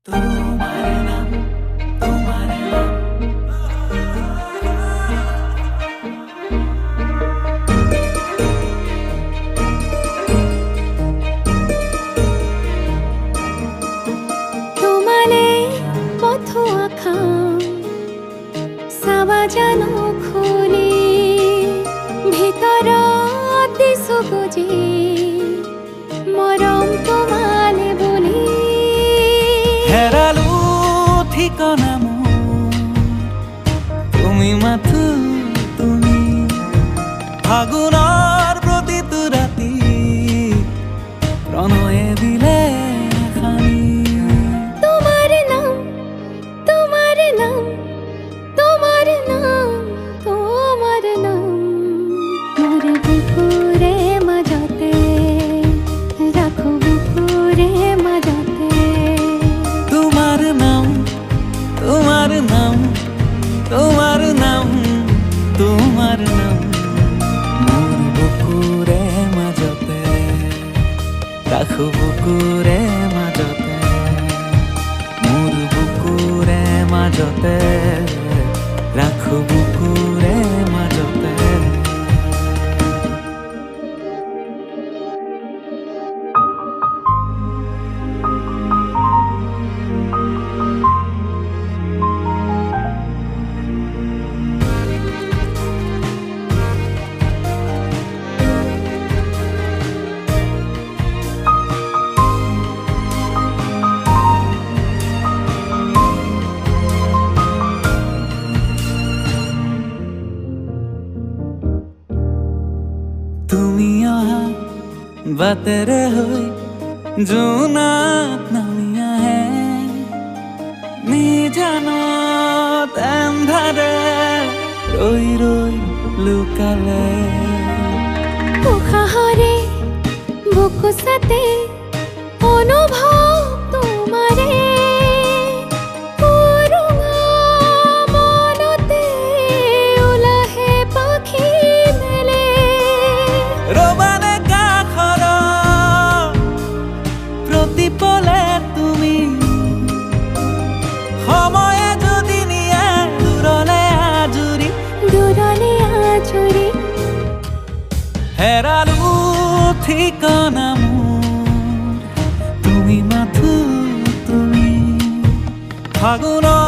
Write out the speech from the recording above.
তোমার নাম, তোমার নাম। তোমালে পথ আঁকা সাবাজানো খুলি ভিতর দিশু বুঝি মরম তোমালে বলি হেরালো ঠিকনা মোৰ, তুমি মাথো তুমি ফাগুনৰ প্ৰতিটো ৰাতি প্ৰণয়ে দিলে খানি। তোমার নাম তোমার নাম তোমার নাম তোমার নাম মোর বুকুরে মাজতে রাখো বুকুরে মাজতে তোমার নাম, তোমার নাম, তোমার নাম, তোমার নাম মোৰ বুকুৰে মাজতে ৰাখো বুকুৰে মাজতে মোৰ বুকুৰে মাজতে ৰাখো বুকুৰে মাজতে। তুমি অহা বাটেৰে হৈ জোনাত নামি আহে নিজানত এন্ধাৰে ৰৈ ৰৈ লুকালে। উশাহরে বুকু সাথে অনুভব তোমারে পুরুঙা মনতে উলাহে পাখি মেলে ৰবানে কাষৰ প্ৰতিপলে তুমি সময়ে যদি নিয়ে দূৰলে আজুৰি দূৰলে আজুৰি হেৰালো ঠিকনা মোৰ, তুমি মাথো তুমি ফাগুনৰ